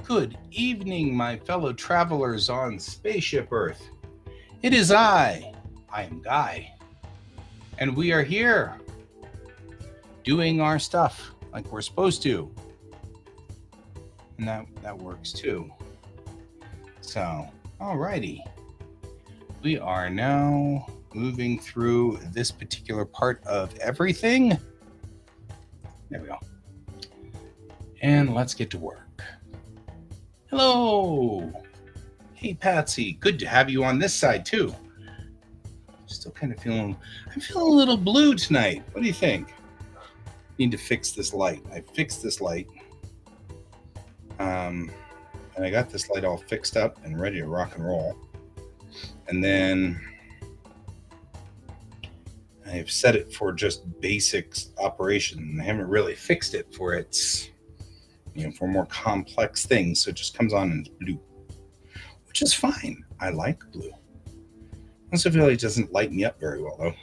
Good evening, my fellow travelers on Spaceship Earth. It is I am Guy, and we are here doing our stuff like we're supposed to. And that works too. So, alrighty. We are now moving through this particular part of everything. There we go. And let's get to work. Hello. Hey, Patsy. Good to have you on this side, too. Still kind of I'm feeling a little blue tonight. What do you think? Need to fix this light. I fixed this light. And I got this light all fixed up and ready to rock and roll. And then I've set it for just basic operation. I haven't really fixed it for its, for more complex things. So it just comes on in blue, which is fine. I like blue. I also feel like it doesn't light me up very well, though.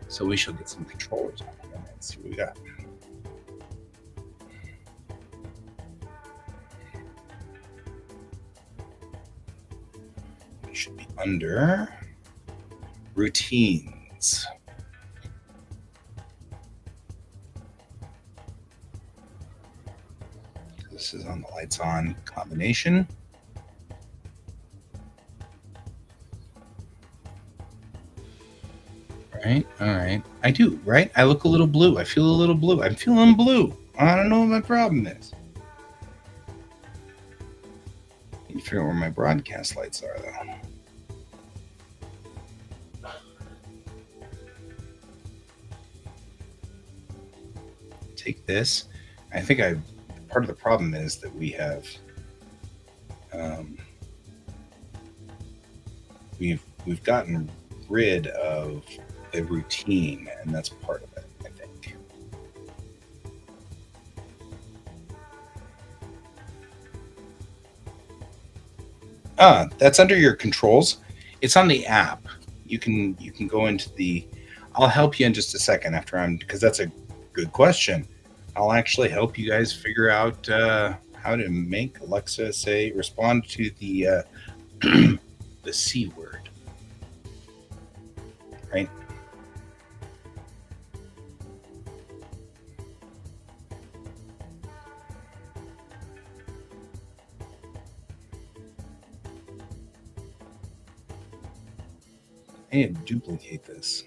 So we shall get some controllers on it and see what we got. We should be under routines. This is on the lights on combination. All right. I do, right? I look a little blue. I feel a little blue. I'm feeling blue. I don't know what my problem is. Need to figure out where my broadcast lights are, though. Take this. I think part of the problem is that we have we've gotten rid of the routine, and that's part of it, I think. That's under your controls. It's on the app. You can go into the. I'll help you in just a second because that's a good question. I'll actually help you guys figure out how to make Alexa respond to the the C word. Right? I need to duplicate this.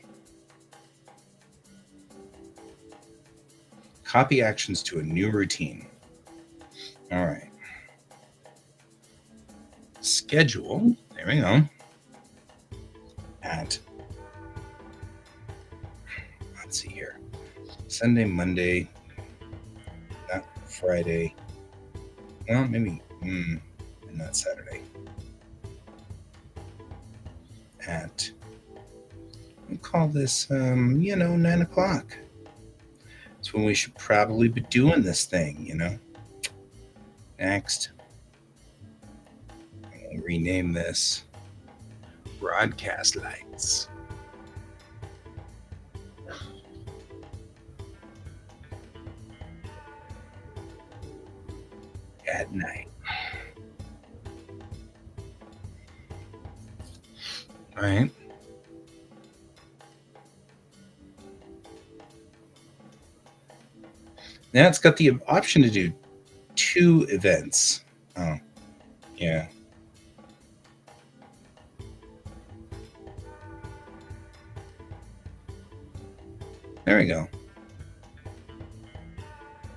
Copy actions to a new routine. All right. Schedule. There we go. Let's see here. Sunday, Monday, not Friday. Well, maybe, and not Saturday. We'll call this, 9 o'clock. That's when we should probably be doing this thing, Next. I'll rename this Broadcast Lights. At night. All right. Now it's got the option to do 2 events. Oh, yeah. There we go.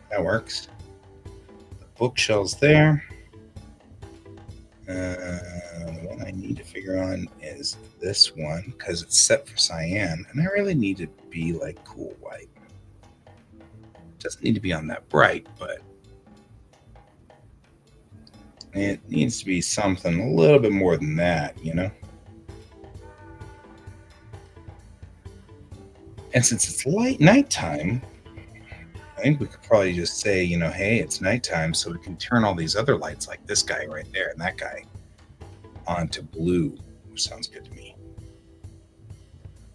That works. The bookshelves there. The one I need to figure on is this one because it's set for cyan, and I really need it to be like cool white. It doesn't need to be on that bright, but it needs to be something a little bit more than that, you know? And since it's nighttime, I think we could probably just say, hey, it's nighttime, so we can turn all these other lights like this guy right there and that guy onto blue, which sounds good to me.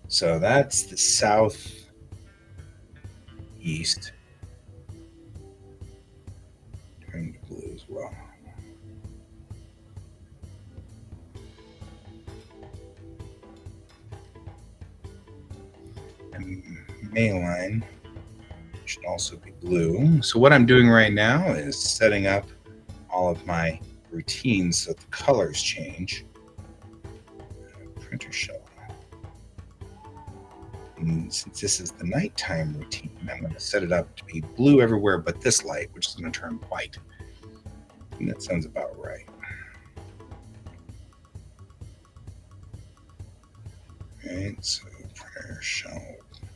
So that's the southeast. Turn to blue as well. And Mayline should also be blue. So what I'm doing right now is setting up all of my routines so the colors change. Printer shell. And since this is the nighttime routine, I'm going to set it up to be blue everywhere but this light, which is going to turn white. And that sounds about right. Right, so printer shell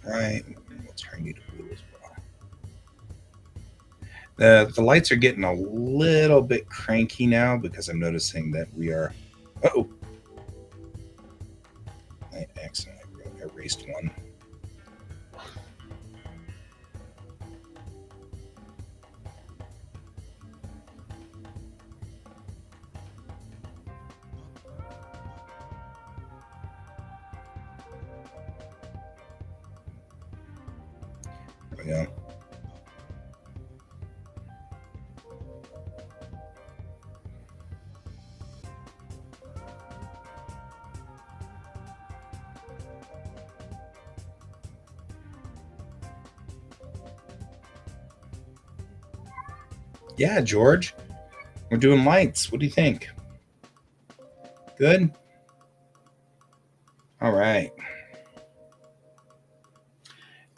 right, we'll turn you to blue as well. The lights are getting a little bit cranky now because I'm noticing that we are. Oh, I accidentally erased one. There we go. Yeah, George, we're doing lights. What do you think? Good? All right.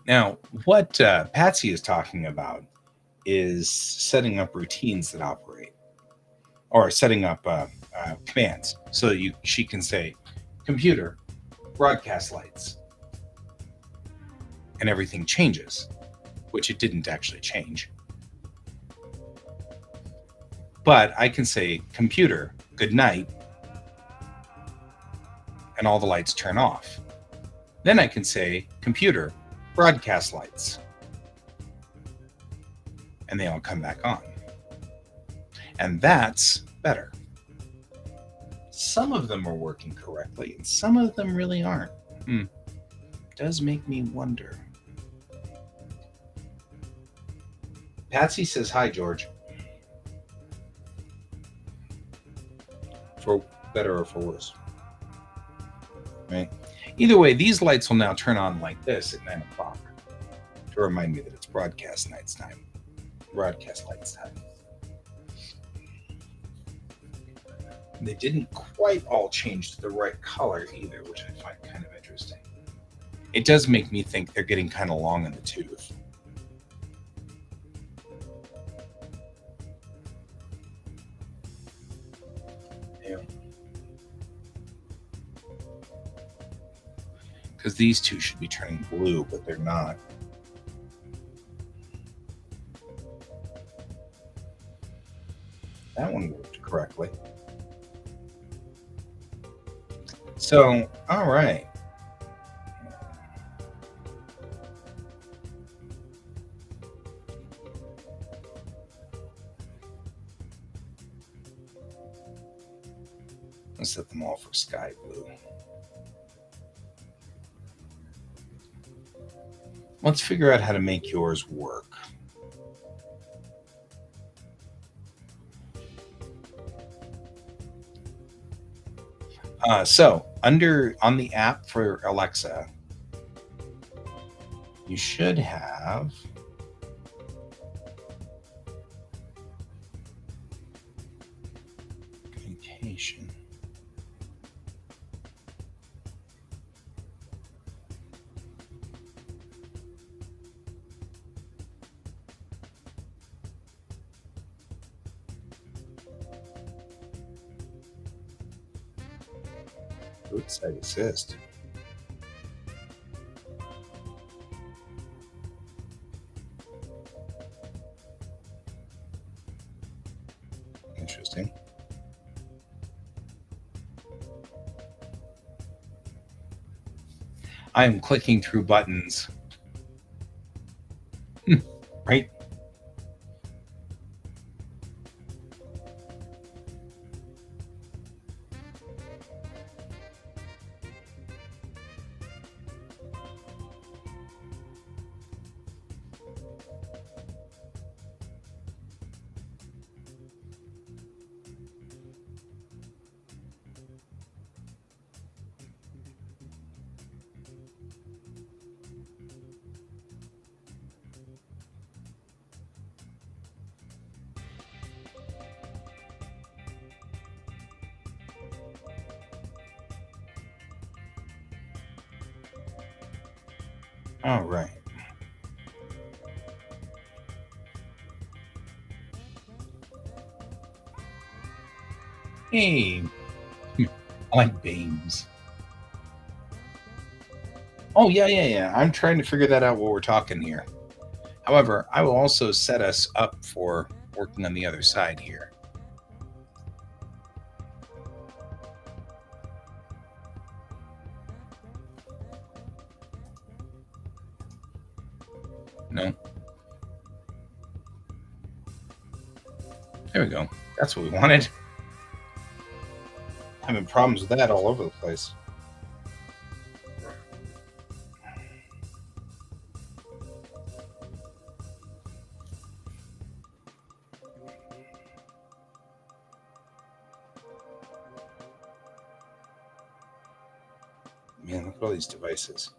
Now, what Patsy is talking about is setting up routines that operate, or setting up commands. So she can say, computer, broadcast lights, and everything changes, which it didn't actually change. But I can say, computer, good night, and all the lights turn off. Then I can say, computer, broadcast lights, and they all come back on. And that's better. Some of them are working correctly, and some of them really aren't. Does make me wonder. Patsy says, hi, George. For better or for worse. Right? Either way, these lights will now turn on like this at 9 o'clock to remind me that it's broadcast lights time. They didn't quite all change to the right color either, which I find kind of interesting. It does make me think they're getting kind of long in the tooth. Yeah. Because these two should be turning blue, but they're not. That one worked correctly. So, all right. Let's set them all for sky blue. Let's figure out how to make yours work. So on the app for Alexa, you should have Location. Roadside assist. Interesting. I am clicking through buttons. Right? All right. Hey, I like beams. Oh, yeah. I'm trying to figure that out while we're talking here. However, I will also set us up for working on the other side here. No? There we go. That's what we wanted. Having problems with that all over the place. Man, look at all these devices.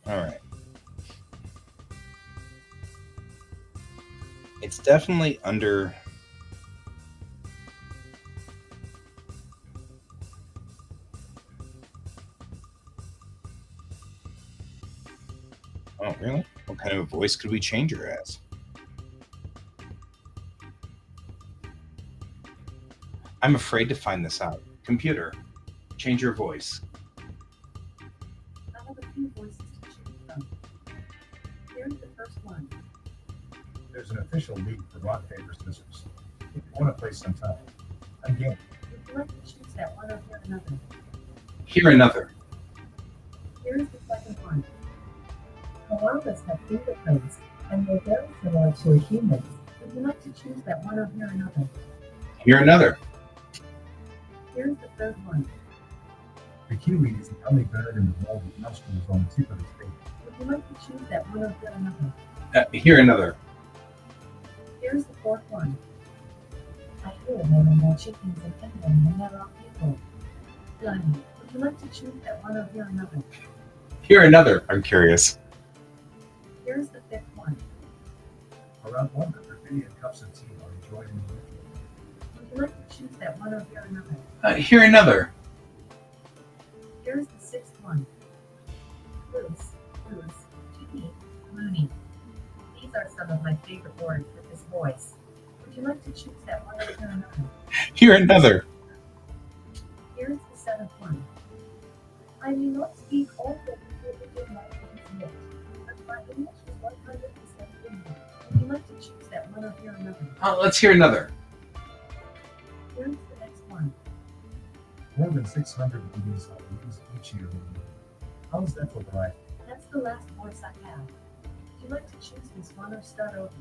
All right. It's definitely under. Oh, really? What kind of a voice could we change her as? I'm afraid to find this out. Computer, change your voice. I have a few voices to choose from. Here's the first one. There's an official league for rock, paper, scissors. If you want to play sometime, I'm game. Would you like to choose that one or hear another? Hear another. Here's the second one. Koalas have fingerprints, and they're very similar to a human. Would you like to choose that one or hear another? Hear another. Here's the third one. The kiwi is the only bird in the world with nostrils on the tip of its beak. Would you like to choose that one or hear another? Hear another. Here's the fourth one. I hear there are more chickens in England than there are people. Johnny, would you like to choose that one or hear another? Hear another. I'm curious. Here's the fifth one. Around 100 billion cups of tea are enjoyed in the world. Would you like to choose that one or hear another? Hear another. Here's the sixth one. Loose, cheeky, loony. These are some of my favorite words with this voice. Would you like to choose that one or hear another? Hear another. Here's the seventh one. I may not speak all the religion languages yet, but my English is 100% fluent. Would you like to choose that one or hear another? Let's hear another. Here's the next one. More than 600 babies are used each year in the world. How is that for variety? That's the last voice I have. Would you like to choose this one or start over?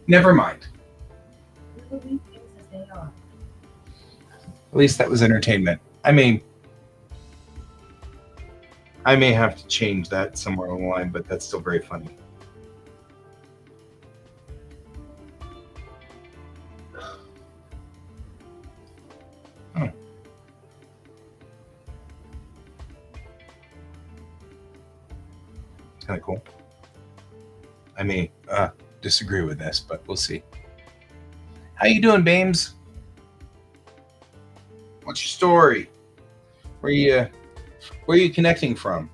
Never mind. We will leave things as they are. At least that was entertainment. I mean, I may have to change that somewhere along the line, but that's still very funny. Oh. Kind of cool. I may disagree with this, but we'll see. How you doing, Bames? What's your story? Where you connecting from?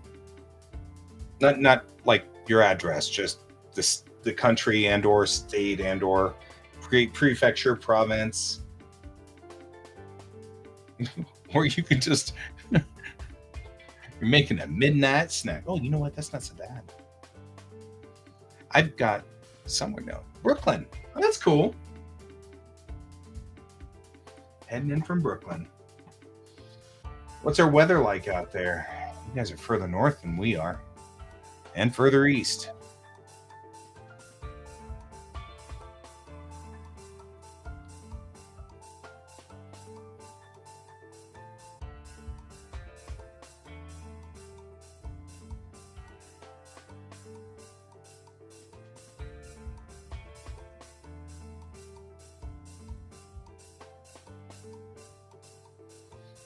Not like your address, just the country and or state and or prefecture, province. Or you can just you're making a midnight snack. Oh, you know what? That's not so bad. I've got somewhere now. Brooklyn. Oh, that's cool. Heading in from Brooklyn. What's our weather like out there? You guys are further north than we are. And further east.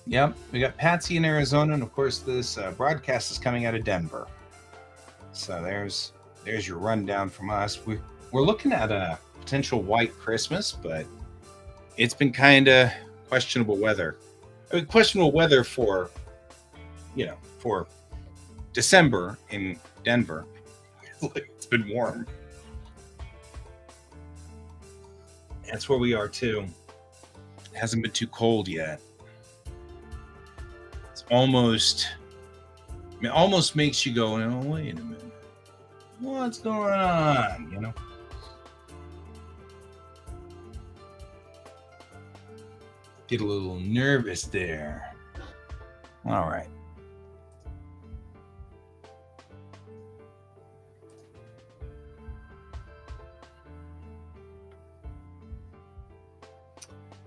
Yep, we got Patsy in Arizona, and of course this broadcast is coming out of Denver. So there's your rundown from us. We're looking at a potential white Christmas, but it's been kind of questionable weather. I mean, questionable weather for December in Denver. It's been warm. That's where we are too. It hasn't been too cold yet. Almost makes you go, oh, wait a minute. What's going on? Get a little nervous there. All right.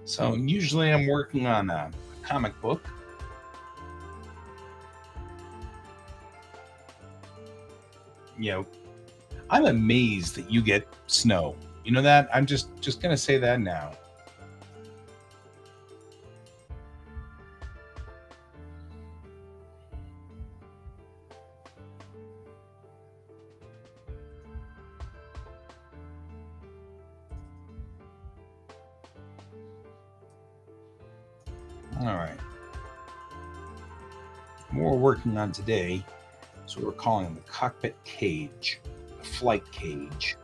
So usually I'm working on a comic book. I'm amazed that you get snow. You know that? I'm just gonna say that now. All right. What we're working on today is what we're calling the cockpit cage, the flight cage.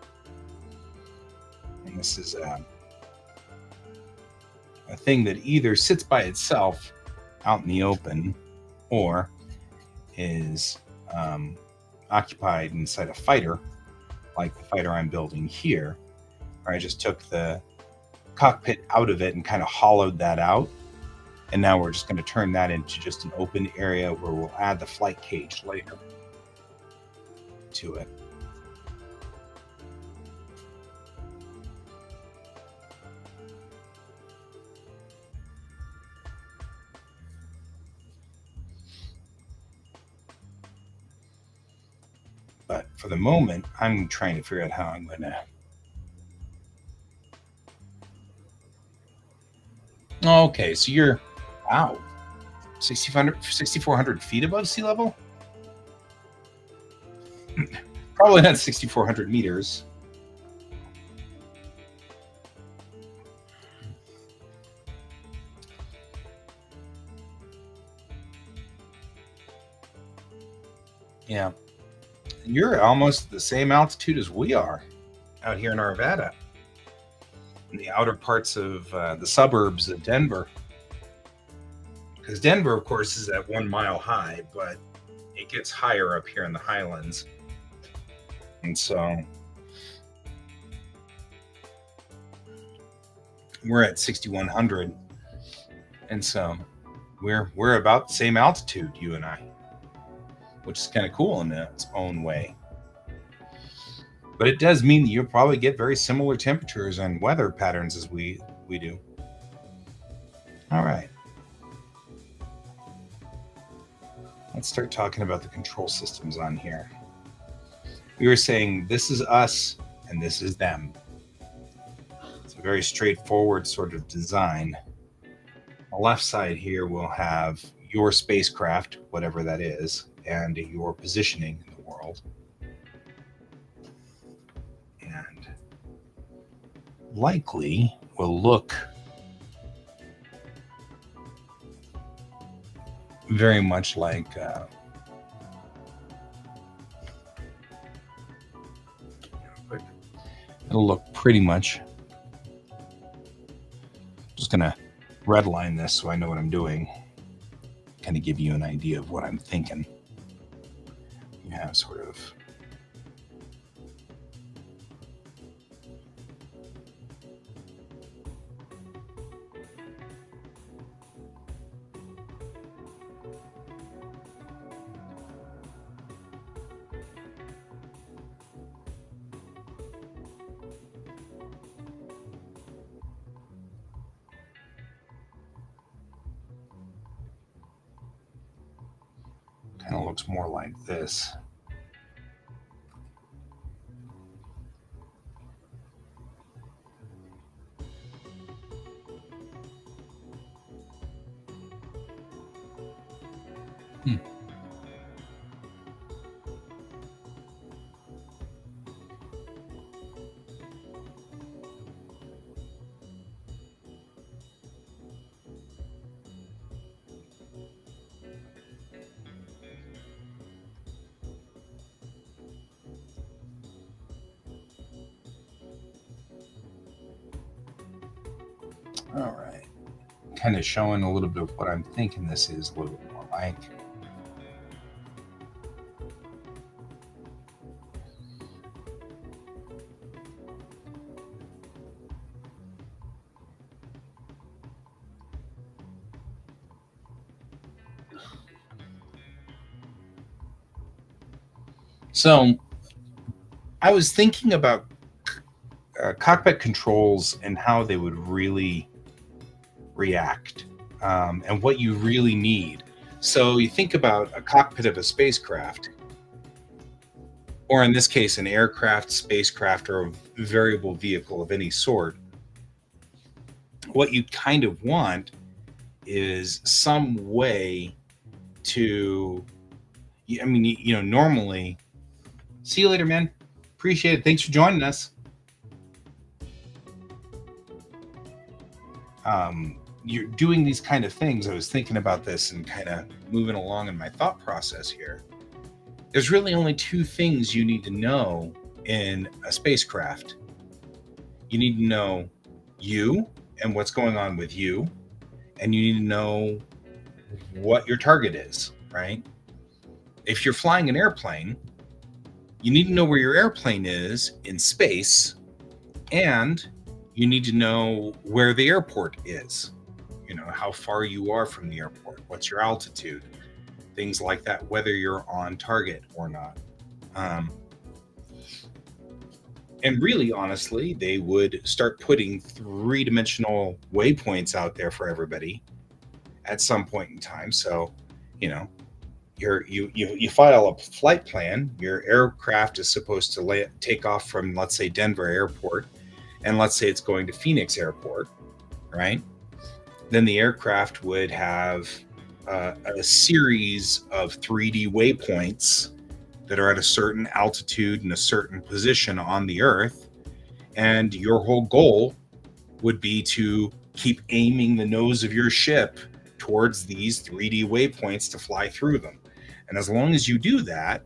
And this is a thing that either sits by itself out in the open or is occupied inside a fighter, like the fighter I'm building here, where I just took the cockpit out of it and kind of hollowed that out. And now we're just going to turn that into just an open area where we'll add the flight cage later to it. But for the moment, I'm trying to figure out how I'm going to... Okay, so you're... Wow. 6,400 feet above sea level? Probably not 6,400 meters. Yeah. You're almost the same altitude as we are out here in Arvada, in the outer parts of the suburbs of Denver. Because Denver, of course, is at 1 mile high, but it gets higher up here in the highlands. And so we're at 6,100. And so we're about the same altitude, you and I, which is kind of cool in its own way. But it does mean that you'll probably get very similar temperatures and weather patterns as we do. All right. Let's start talking about the control systems on here. We were saying this is us and this is them. It's a very straightforward sort of design. On the left side here, we'll have your spacecraft, whatever that is, and your positioning in the world. likely will look very much like it'll look pretty much. Just gonna redline this so I know what I'm doing. Kind of give you an idea of what I'm thinking. You have sort of kind of looks more like this. All right. Kind of showing a little bit of what I'm thinking this is a little bit more like. So I was thinking about cockpit controls and how they would really react, and what you really need. So you think about a cockpit of a spacecraft, or in this case, an aircraft, spacecraft, or a variable vehicle of any sort. What you kind of want is some way to, I mean, normally, see you later, man. Appreciate it. Thanks for joining us. You're doing these kind of things. I was thinking about this and kind of moving along in my thought process here. There's really only two things you need to know in a spacecraft. You need to know you and what's going on with you, and you need to know what your target is, right? If you're flying an airplane, you need to know where your airplane is in space, and you need to know where the airport is. How far you are from the airport, what's your altitude, things like that, whether you're on target or not. And really, honestly, they would start putting three-dimensional waypoints out there for everybody at some point in time. So, you file a flight plan. Your aircraft is supposed to take off from, let's say, Denver Airport, and let's say it's going to Phoenix Airport, right? Then the aircraft would have a series of 3D waypoints that are at a certain altitude and a certain position on the Earth. And your whole goal would be to keep aiming the nose of your ship towards these 3D waypoints to fly through them. And as long as you do that,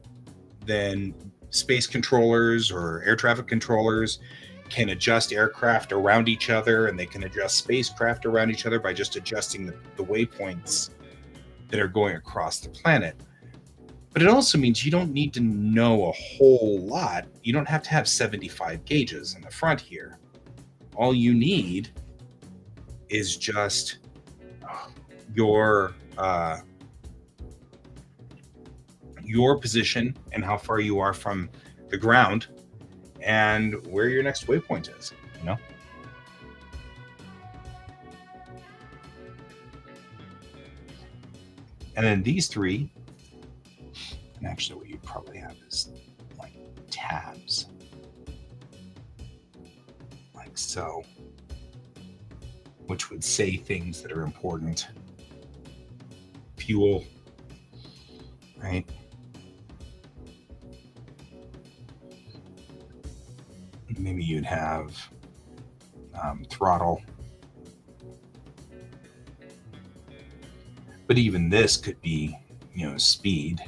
then space controllers or air traffic controllers can adjust aircraft around each other, and they can adjust spacecraft around each other by just adjusting the waypoints that are going across the planet. But it also means you don't need to know a whole lot. You don't have to have 75 gauges in the front here. All you need is just your position and how far you are from the ground and where your next waypoint is, And then these three, and actually what you probably have is like tabs, like so, which would say things that are important. Fuel, right? Maybe you'd have throttle. But even this could be, speed.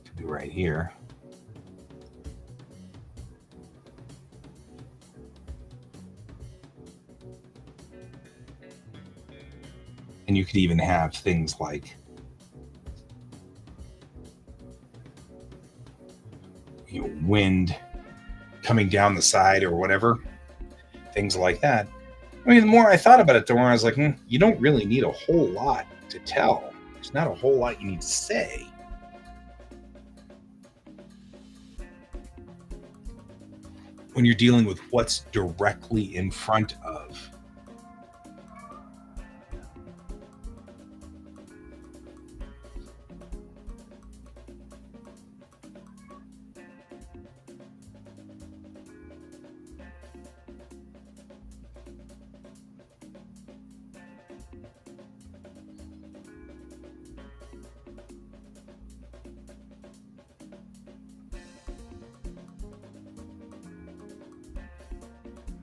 Could be right here. And you could even have things like wind coming down the side or whatever, things like that. I mean, the more I thought about it, the more I was like, you don't really need a whole lot to tell. There's not a whole lot you need to say. When you're dealing with what's directly in front of.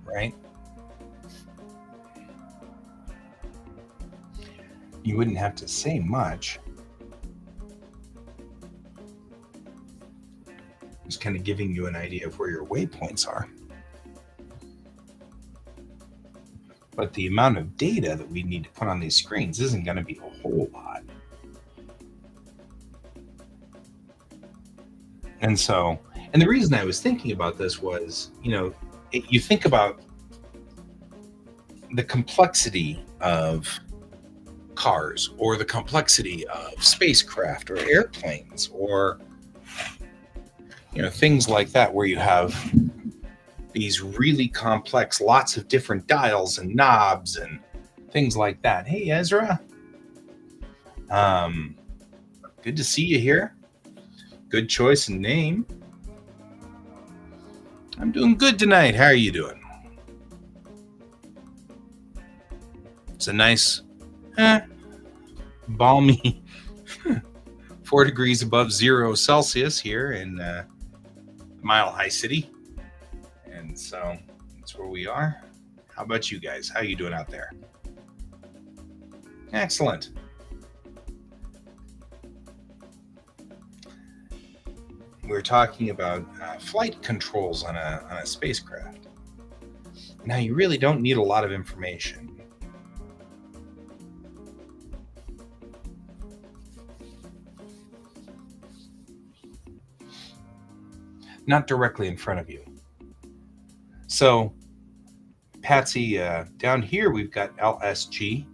Right? You wouldn't have to say much. Just kind of giving you an idea of where your waypoints are. But the amount of data that we need to put on these screens isn't going to be a whole lot. And the reason I was thinking about this was, you think about the complexity of cars or the complexity of spacecraft or airplanes or, things like that, where you have these really complex, lots of different dials and knobs and things like that. Hey, Ezra. Good to see you here. Good choice in name. I'm doing good tonight. How are you doing? It's a nice, balmy 4 degrees above 0 Celsius here in Mile High City. And so that's where we are. How about you guys? How are you doing out there? Excellent. We're talking about flight controls on a spacecraft. Now, you really don't need a lot of information. Not directly in front of you. So, Patsy, down here we've got LSG.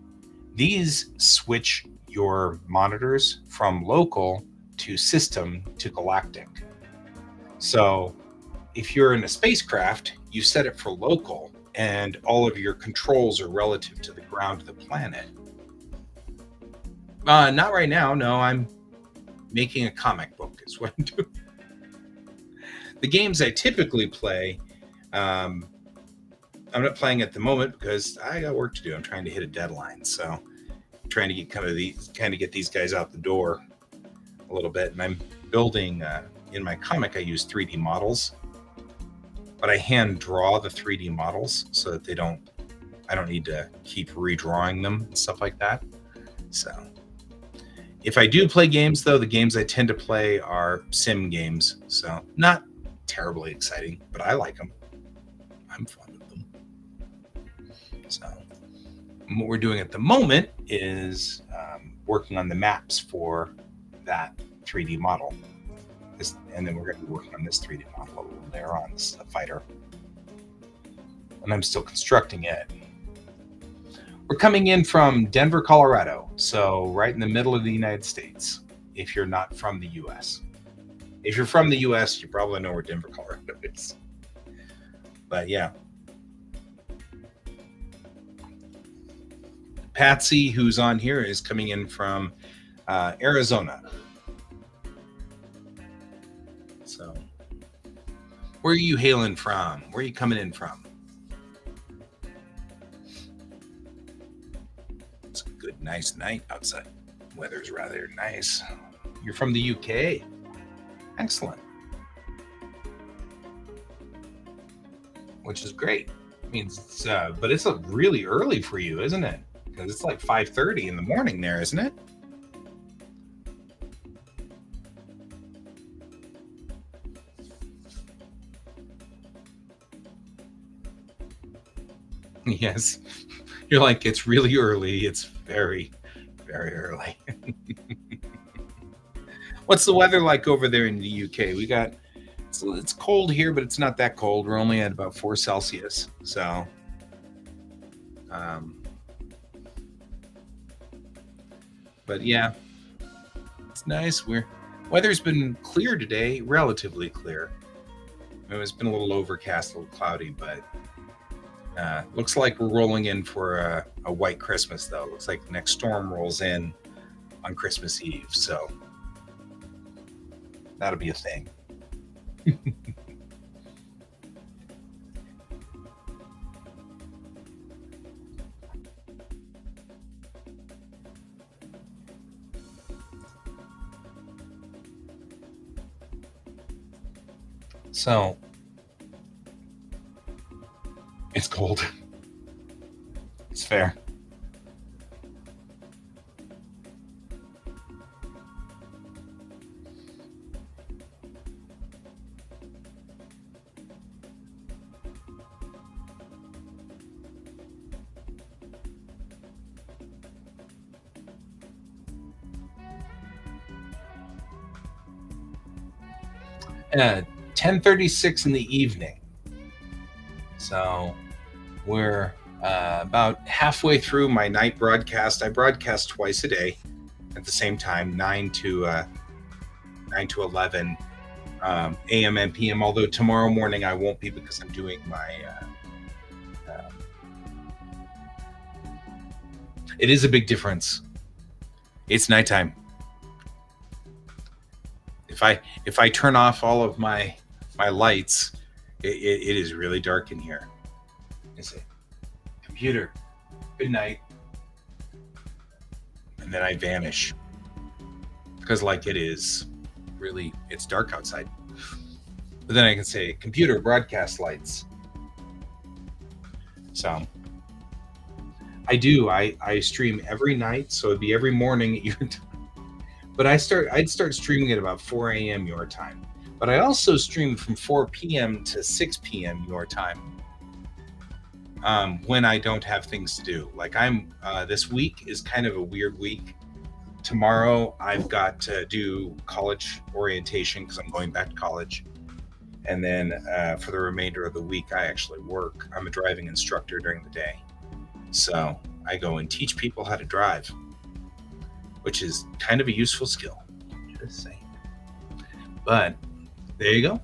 These switch your monitors from local to system to galactic. So if you're in a spacecraft, you set it for local and all of your controls are relative to the ground of the planet. Not right now. No, I'm making a comic book is what I'm doing. The games I typically play, I'm not playing at the moment because I got work to do. I'm trying to hit a deadline. So I'm trying to get these guys out the door a little bit. And I'm building, in my comic, I use 3D models, but I hand draw the 3D models so that I don't need to keep redrawing them and stuff like that. So if I do play games though, the games I tend to play are sim games. So not terribly exciting, but I like them. I'm fond of them. So what we're doing at the moment is working on the maps for that 3D model. And then we're going to be working on this 3D model a little later on. This is a fighter. And I'm still constructing it. We're coming in from Denver, Colorado. So right in the middle of the United States, if you're not from the US. If you're from the US, you probably know where Denver, Colorado is. But yeah. Patsy, who's on here, is coming in from Arizona. So, where are you hailing from? Where are you coming in from? It's a good, nice night outside. Weather's rather nice. You're from the UK. Excellent. Which is great. means but it's really early for you, isn't it? Because it's like 5:30 in the morning there, isn't it? Yes. You're like, it's really early. It's very, very early. What's the weather like over there in the UK? It's cold here, but it's not that cold. We're only at about 4 Celsius. So, um, but yeah, it's nice. Weather's been clear today, relatively clear. It's been a little overcast, a little cloudy, but looks like we're rolling in for a white Christmas, though. Looks like the next storm rolls in on Christmas Eve, so that'll be a thing. So it's cold. It's fair. Uh, 10:36 in the evening. So we're about halfway through my night broadcast. I broadcast twice a day at the same time, 9 to 11 a.m. and p.m. Although tomorrow morning I won't be because I'm doing my. It is a big difference. It's nighttime. If I turn off all of my lights, it is really dark in here. I say, computer, good night, and then I vanish because like it's dark outside. But then I can say, computer, broadcast lights. So I stream every night, so it'd be every morning at your time. But I'd start streaming at about 4 a.m. your time. But I also stream from 4 p.m. to 6 p.m. your time when I don't have things to do. Like this week is kind of a weird week. Tomorrow I've got to do college orientation because I'm going back to college. And then for the remainder of the week, I actually work. I'm a driving instructor during the day. So I go and teach people how to drive, which is kind of a useful skill. Just saying. But there you go.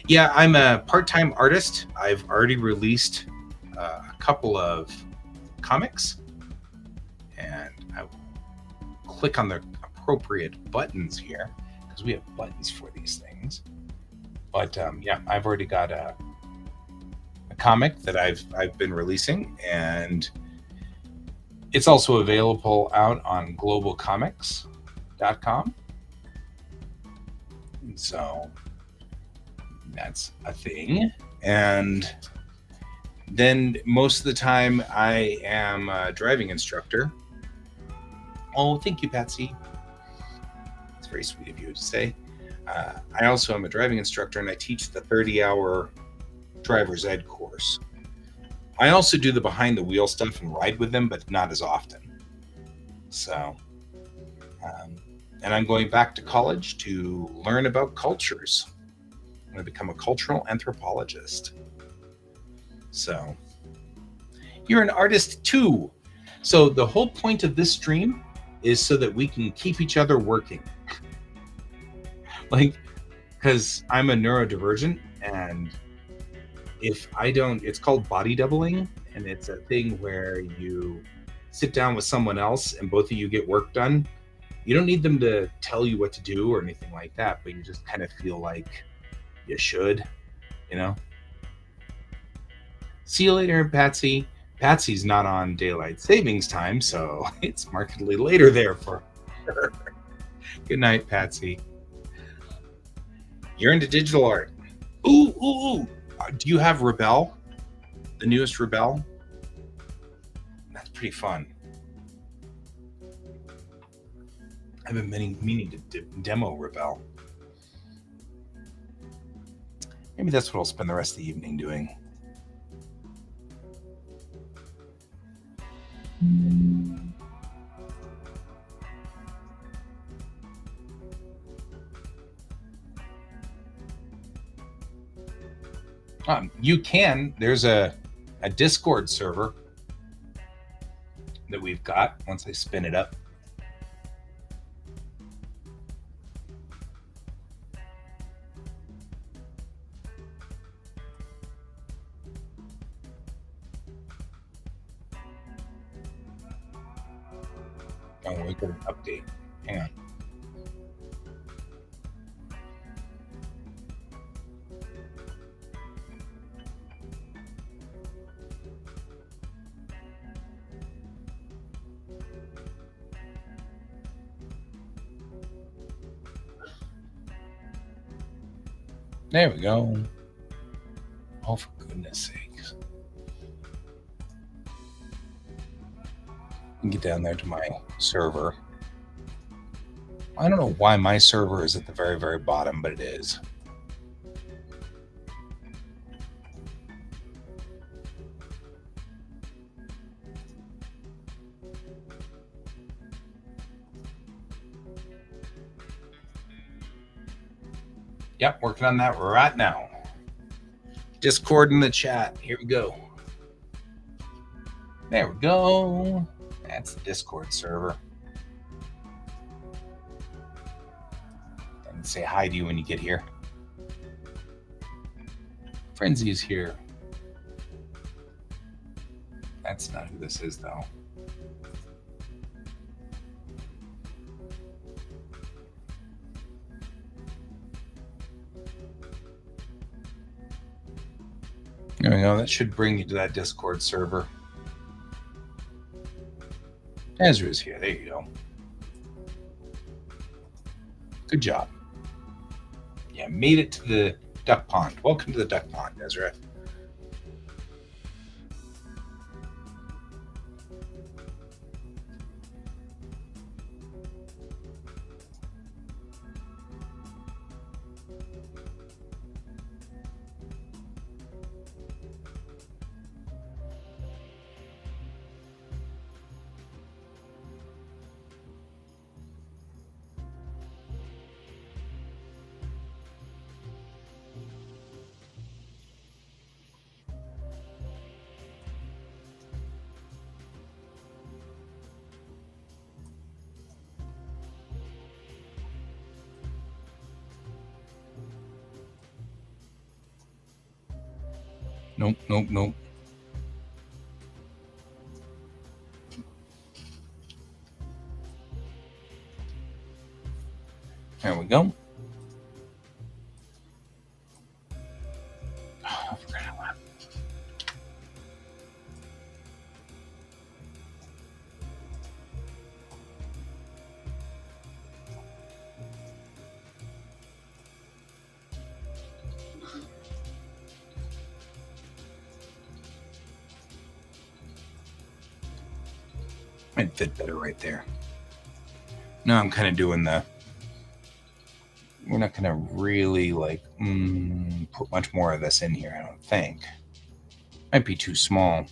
Yeah, I'm a part-time artist. I've already released a couple of comics, and I will click on the appropriate buttons here because we have buttons for these things. But yeah, I've already got a comic that I've been releasing, and it's also available out on globalcomics.com. And so that's a thing. And then most of the time I am a driving instructor. Oh, thank you, Patsy. It's very sweet of you to say. I also am a driving instructor, and I teach the 30-hour driver's ed course. I also do the behind the wheel stuff and ride with them, but not as often. So, and I'm going back to college to learn about cultures. I'm going to become a cultural anthropologist. So, you're an artist too. So the whole point of this stream is so that we can keep each other working. Like, because I'm a neurodivergent, and if I don't, it's called body doubling, and it's a thing where you sit down with someone else and both of you get work done. You don't need them to tell you what to do or anything like that, but you just kind of feel like you should, you know? See you later, Patsy. Patsy's not on daylight savings time, so it's markedly later there for her. Good night, Patsy. You're into digital art. Ooh. Do you have Rebel? the newest Rebel. That's pretty fun. I've been meaning to demo Rebel. Maybe that's what I'll spend the rest of the evening doing. You can. There's a Discord server that we've got once I spin it up. Oh, we got an update. Hang on. There we go. Oh, for goodness sakes. Get down there to my server. I don't know why my server is at the very, very bottom, but it is. Yep, working on that right now. Discord in the chat. Here we go. There we go. That's the Discord server. And say hi to you when you get here. Frenzy is here. That's not who this is, though. There we go. That should bring you to that Discord server. Ezra's here. There you go. Good job. Yeah, made it to the duck pond. Welcome to the duck pond, Ezra. Nope. There we go. Oh, I forgot how that. Might fit better right there. No, I'm kind of doing the. We're not going to really put much more of this in here, I don't think. Might be too small. I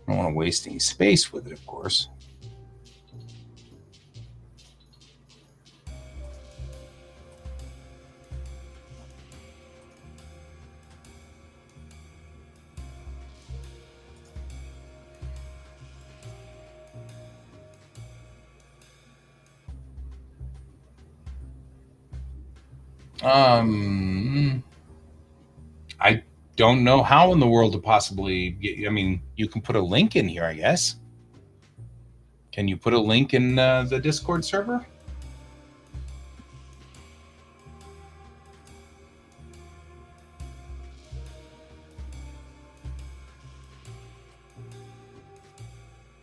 don't want to waste any space with it, of course. I don't know how in the world to possibly get, I mean, you can put a link in here, I guess. Can you put a link in the Discord server?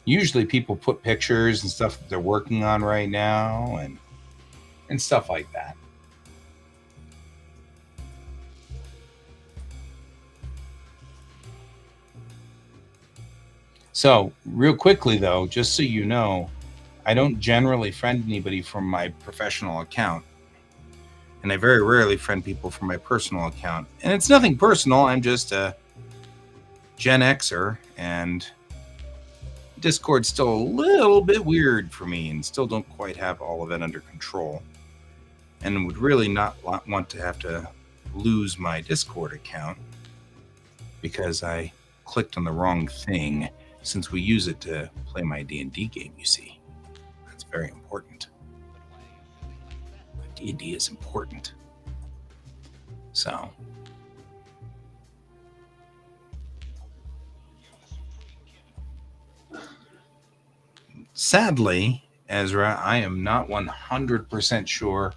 Usually people put pictures and stuff that they're working on right now and stuff like that. So, real quickly though, just so you know, I don't generally friend anybody from my professional account. And I very rarely friend people from my personal account. And it's nothing personal. I'm just a Gen Xer, and Discord's still a little bit weird for me and still don't quite have all of it under control. And would really not want to have to lose my Discord account because I clicked on the wrong thing, since we use it to play my D&D game, you see. That's very important. D&D is important. So, sadly, Ezra, I am not 100% sure.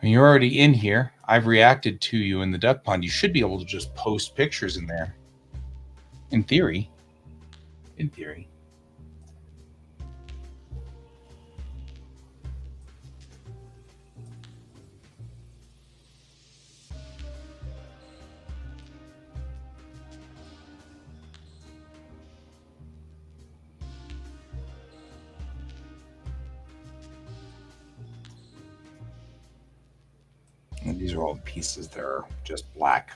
You're already in here. I've reacted to you in the duck pond. You should be able to just post pictures in there. In theory. In theory. And these are all the pieces that are just black.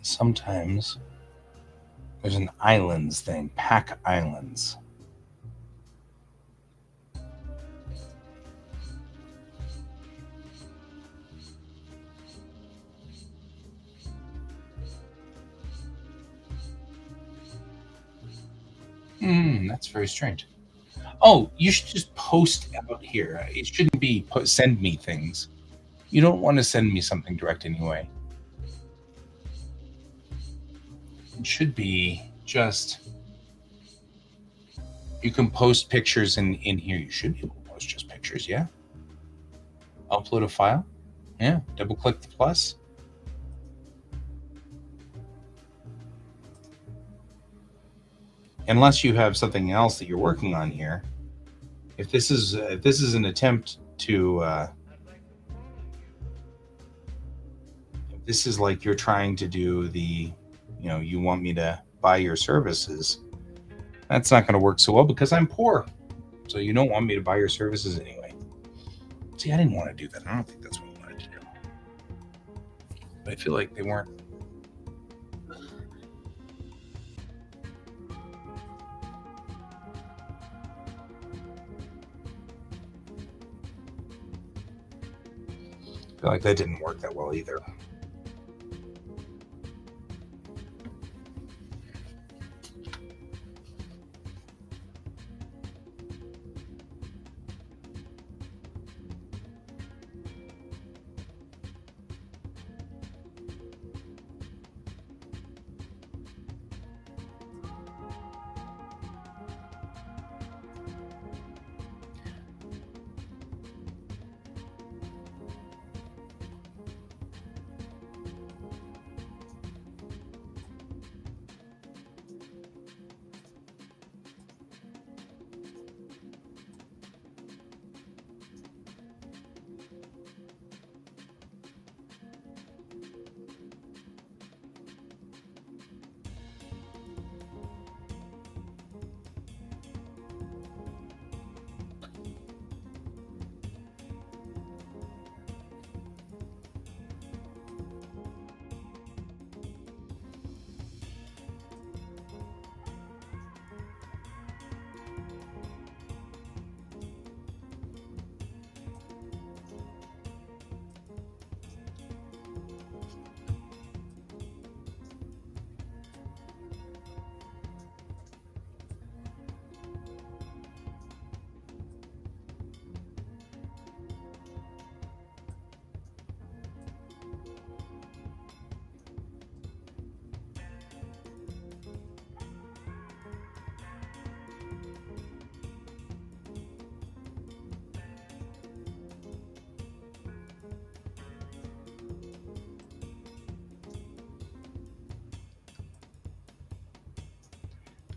Sometimes there's an islands thing, pack islands. That's very strange. Oh, you should just post out here. It shouldn't be send me things. You don't want to send me something direct anyway. It should be just, you can post pictures in here. You should be able to post just pictures, yeah. Upload a file. Yeah, double click the plus. Unless you have something else that you're working on here. If this is an attempt to if this is like you're trying to do the, you want me to buy your services, that's not going to work so well because I'm poor. So you don't want me to buy your services anyway. See, I didn't want to do that. I don't think that's what I wanted to do. But I feel like they weren't. I feel like that didn't work that well either.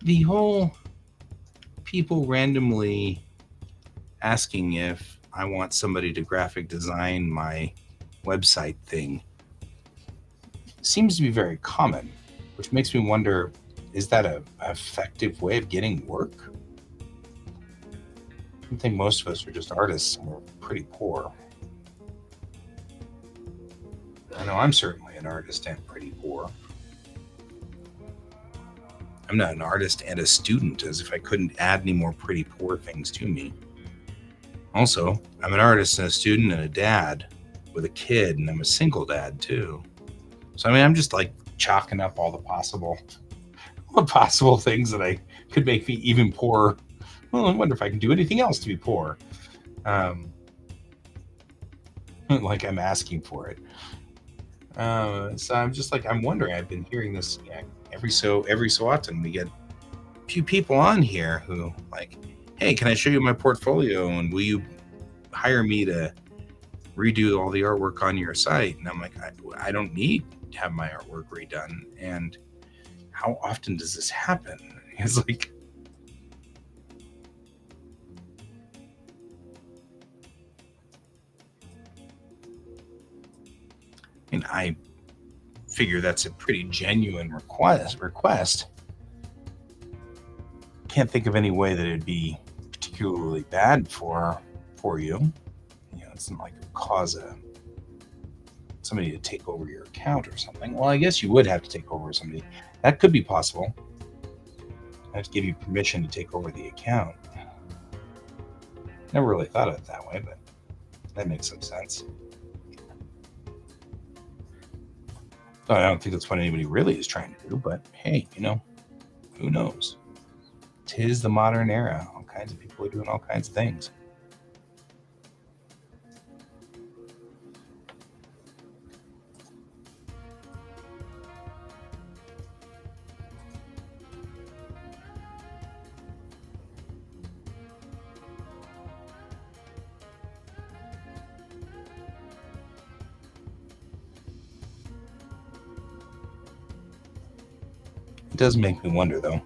the whole people randomly asking if I want somebody to graphic design my website thing seems to be very common, which makes me wonder, is that a effective way of getting work? I think most of us are just artists and we're pretty poor. I know I'm certainly an artist and pretty poor. I'm not an artist and a student, as if I couldn't add any more pretty poor things to me. Also, I'm an artist and a student and a dad with a kid, and I'm a single dad too. So I mean, I'm just like chalking up all the possible things that I could make me even poorer. Well, I wonder if I can do anything else to be poor. Like I'm asking for it. So I'm just like, I'm wondering. I've been hearing this every so often. We get a few people on here who like, hey, can I show you my portfolio and will you hire me to redo all the artwork on your site? And I'm like, I don't need to have my artwork redone. And how often does this happen? It's like, and I figure that's a pretty genuine request. Can't think of any way that it'd be particularly bad for you. It's not like it would cause somebody to take over your account or something. Well, I guess you would have to take over somebody. That could be possible. I have to give you permission to take over the account. Never really thought of it that way, but that makes some sense. I don't think that's what anybody really is trying to do, but hey, who knows? 'Tis the modern era. All kinds of people are doing all kinds of things. It does make me wonder, though.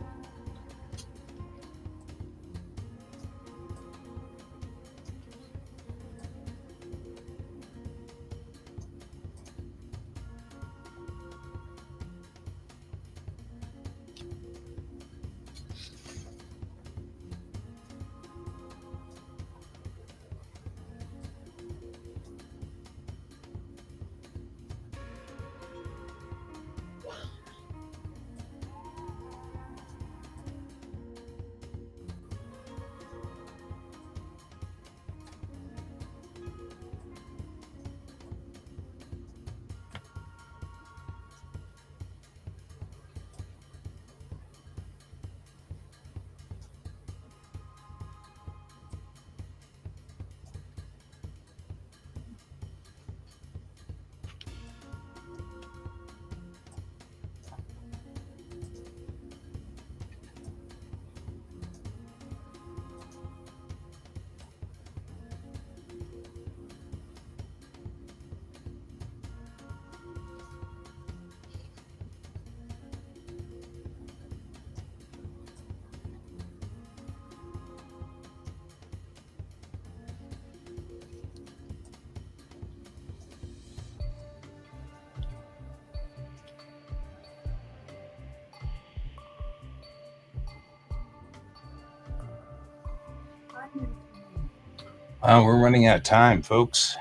We're running out of time, folks.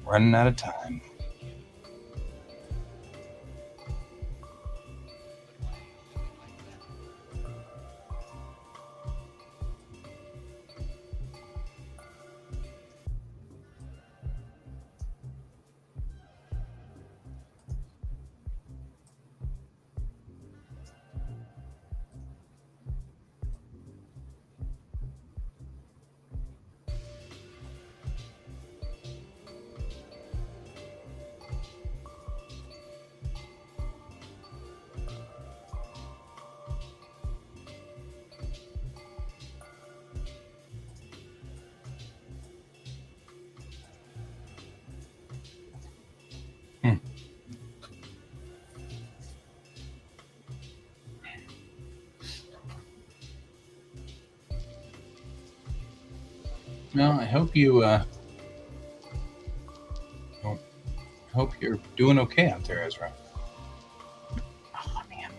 Running out of time. Well, I hope you hope you're doing okay out there, Ezra. Oh man.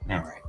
All right.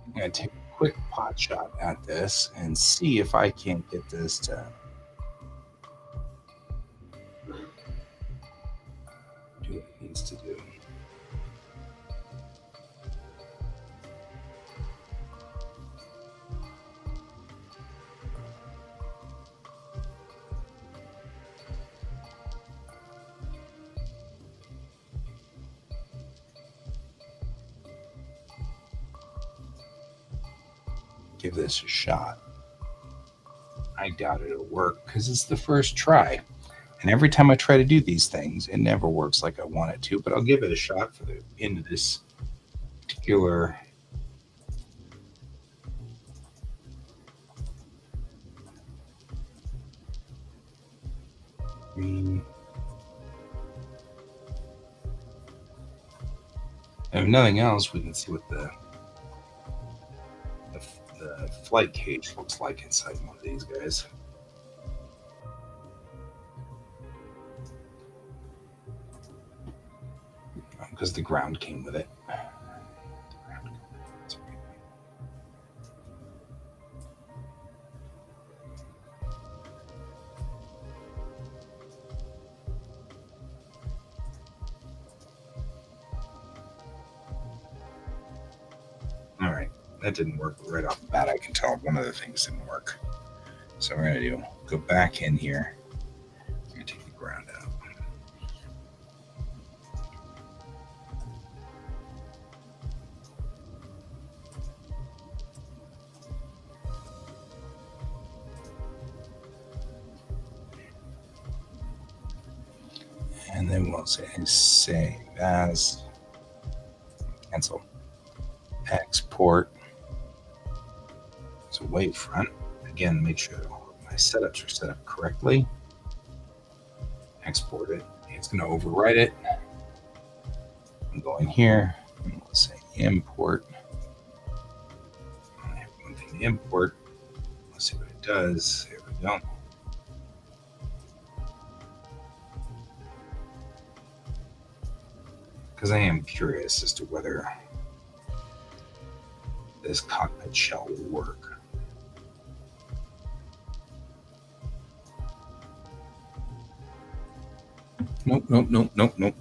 I'm going to take a quick pot shot at this and see if I can't get this to do what it needs to do. Give this a shot. I doubt it'll work because it's the first try. And every time I try to do these things, it never works like I want it to, but I'll give it a shot for the end of this particular green. If nothing else, we can see what the flight cage looks like inside one of these guys. Because the ground came with it. All right, that didn't work right off the bat. I can tell one of the things didn't work. So we're gonna go back in here. I'm gonna take the ground out. And then we'll say save as, cancel, export. So wavefront. Again, make sure my setups are set up correctly. Export it. It's going to overwrite it. I'm going here. And we'll say import. I have one thing to import. Let's see what it does. There we go. Because I am curious as to whether this cockpit shell will work. Nope.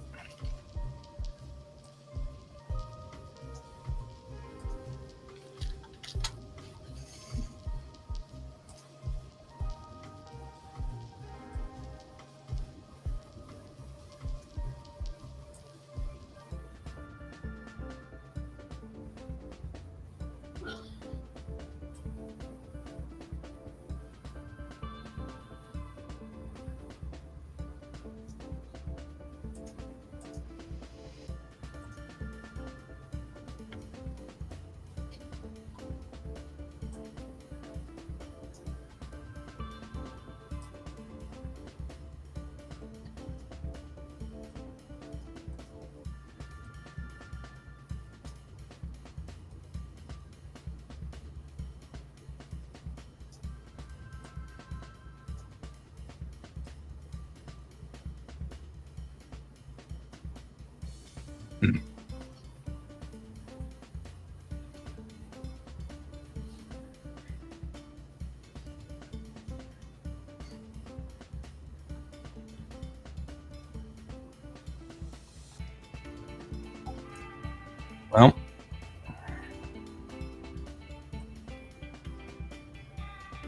Well,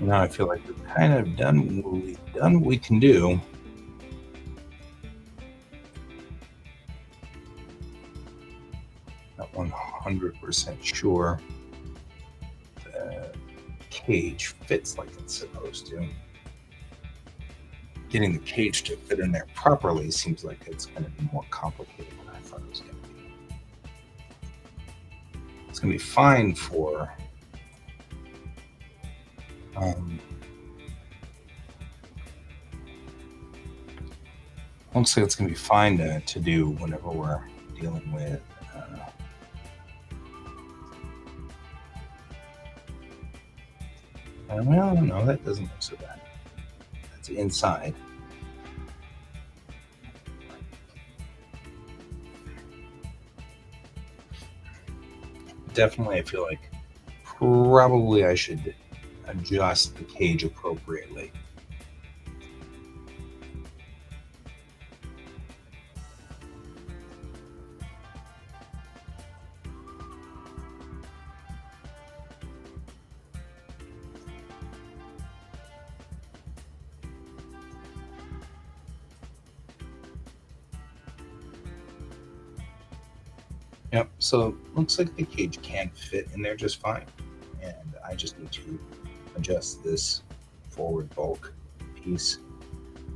now I feel like we've kind of done what we can do. Not 100% sure the cage fits like it's supposed to. Getting the cage to fit in there properly seems like it's going to be more complicated than I thought it was going to be. It's going to be fine for looks like it's going to be fine to do whenever we're dealing with well, no, that doesn't look so bad. That's inside. Definitely, I feel like probably I should adjust the cage appropriately. Yep, so looks like the cage can fit in there just fine. And I just need to adjust this forward bulk piece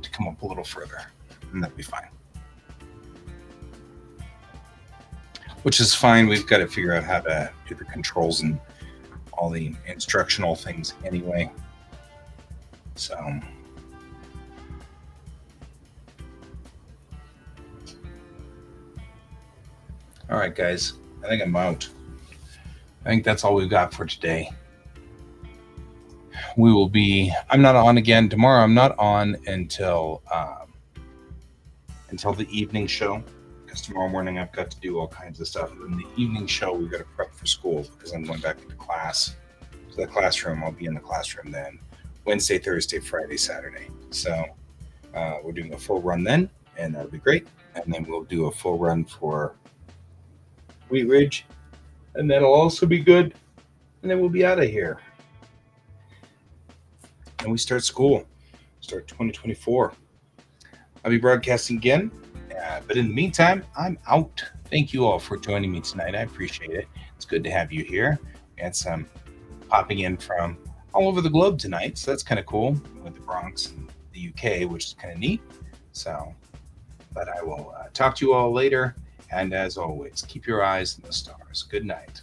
to come up a little further, and that'll be fine. Which is fine. We've got to figure out how to do the controls and all the instructional things anyway. So all right, guys, I think I'm out. I think that's all we've got for today. I'm not on again tomorrow. I'm not on until the evening show, because tomorrow morning I've got to do all kinds of stuff. And then the evening show, we've got to prep for school because I'm going back into class. So the classroom, I'll be in the classroom then Wednesday, Thursday, Friday, Saturday. So we're doing a full run then, and that'll be great. And then we'll do a full run for Wheat Ridge, and that'll also be good. And then we'll be out of here. And we start school. Start 2024. I'll be broadcasting again. But in the meantime, I'm out. Thank you all for joining me tonight. I appreciate it. It's good to have you here. And some popping in from all over the globe tonight. So that's kind of cool with the Bronx and the UK, which is kind of neat. So, but I will talk to you all later. And as always, keep your eyes on the stars. Good night.